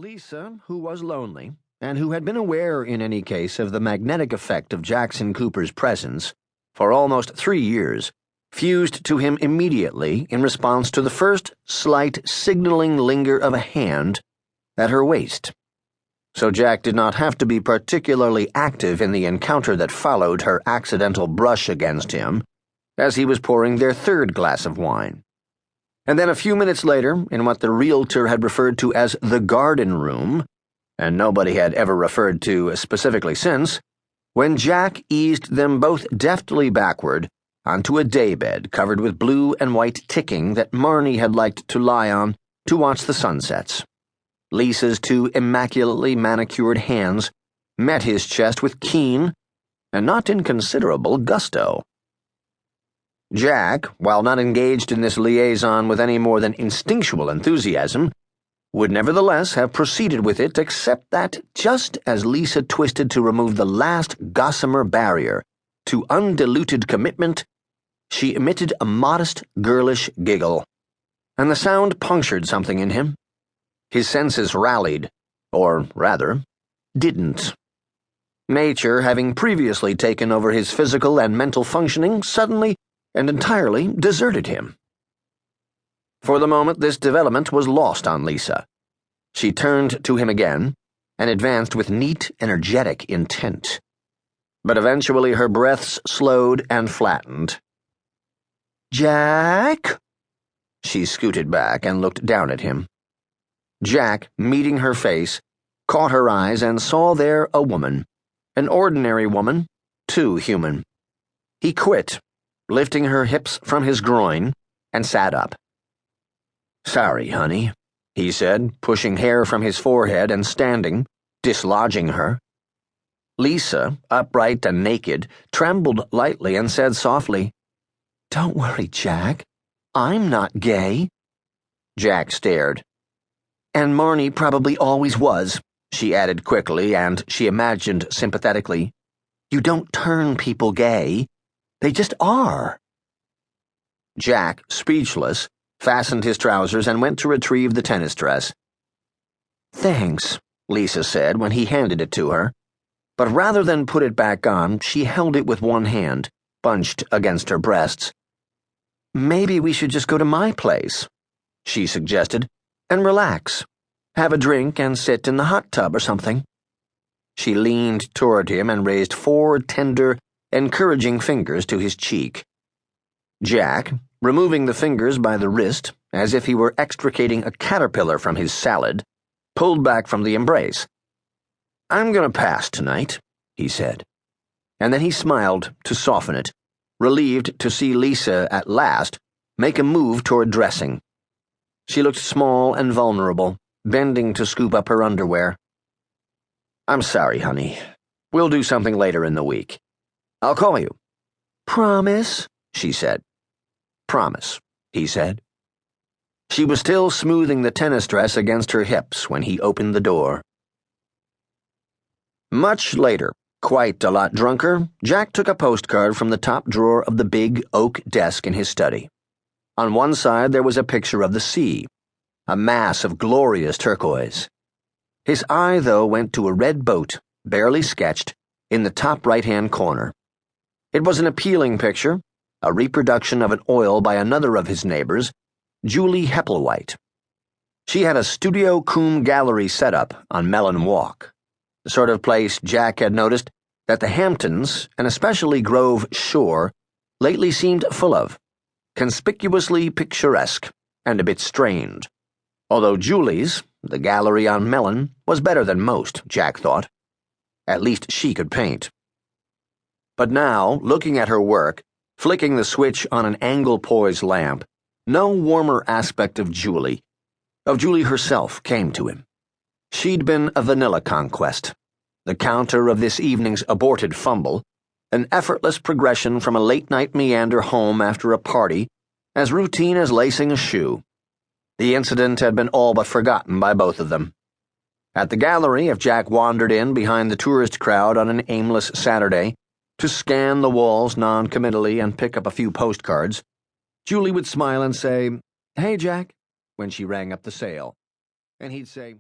Lisa, who was lonely, and who had been aware in any case of the magnetic effect of Jackson Cooper's presence for almost 3 years, fused to him immediately in response to the first slight signaling linger of a hand at her waist. So Jack did not have to be particularly active in the encounter that followed her accidental brush against him as he was pouring their third glass of wine. And then a few minutes later, in what the realtor had referred to as the garden room, and nobody had ever referred to specifically since, when Jack eased them both deftly backward onto a daybed covered with blue and white ticking that Marnie had liked to lie on to watch the sunsets. Lisa's 2 immaculately manicured hands met his chest with keen and not inconsiderable gusto. Jack, while not engaged in this liaison with any more than instinctual enthusiasm, would nevertheless have proceeded with it except that, just as Lisa twisted to remove the last gossamer barrier to undiluted commitment, she emitted a modest, girlish giggle, and the sound punctured something in him. His senses rallied, or rather, didn't. Nature, having previously taken over his physical and mental functioning, suddenly and entirely deserted him. For the moment, this development was lost on Lisa. She turned to him again and advanced with neat, energetic intent. But eventually her breaths slowed and flattened. "Jack?" She scooted back and looked down at him. Jack, meeting her face, caught her eyes and saw there a woman, an ordinary woman, too human. He quit, lifting her hips from his groin, and sat up. "Sorry, honey," he said, pushing hair from his forehead and standing, dislodging her. Lisa, upright and naked, trembled lightly and said softly, "Don't worry, Jack. I'm not gay." Jack stared. "And Marnie probably always was," she added quickly, and she imagined sympathetically. "You don't turn people gay. They just are." Jack, speechless, fastened his trousers and went to retrieve the tennis dress. "Thanks," Lisa said when he handed it to her, but rather than put it back on, she held it with one hand, bunched against her breasts. "Maybe we should just go to my place," she suggested, "and relax. Have a drink and sit in the hot tub or something." She leaned toward him and raised 4 tender, encouraging fingers to his cheek. Jack, removing the fingers by the wrist, as if he were extricating a caterpillar from his salad, pulled back from the embrace. "I'm going to pass tonight," he said. And then he smiled to soften it, relieved to see Lisa at last make a move toward dressing. She looked small and vulnerable, bending to scoop up her underwear. "I'm sorry, honey. We'll do something later in the week. I'll call you." "Promise?" she said. "Promise," he said. She was still smoothing the tennis dress against her hips when he opened the door. Much later, quite a lot drunker, Jack took a postcard from the top drawer of the big oak desk in his study. On one side there was a picture of the sea, a mass of glorious turquoise. His eye, though, went to a red boat, barely sketched, in the top right-hand corner. It was an appealing picture, a reproduction of an oil by another of his neighbors, Julie Hepplewhite. She had a studio cum gallery setup on Mellon Walk, the sort of place Jack had noticed that the Hamptons, and especially Grove Shore, lately seemed full of, conspicuously picturesque and a bit strained. Although Julie's, the gallery on Mellon, was better than most, Jack thought. At least she could paint. But now, looking at her work, flicking the switch on an angle-poised lamp, no warmer aspect of Julie herself, came to him. She'd been a vanilla conquest, the counter of this evening's aborted fumble, an effortless progression from a late-night meander home after a party, as routine as lacing a shoe. The incident had been all but forgotten by both of them. At the gallery, if Jack wandered in behind the tourist crowd on an aimless Saturday to scan the walls non-committally and pick up a few postcards, Julie would smile and say, "Hey, Jack," when she rang up the sale, and he'd say,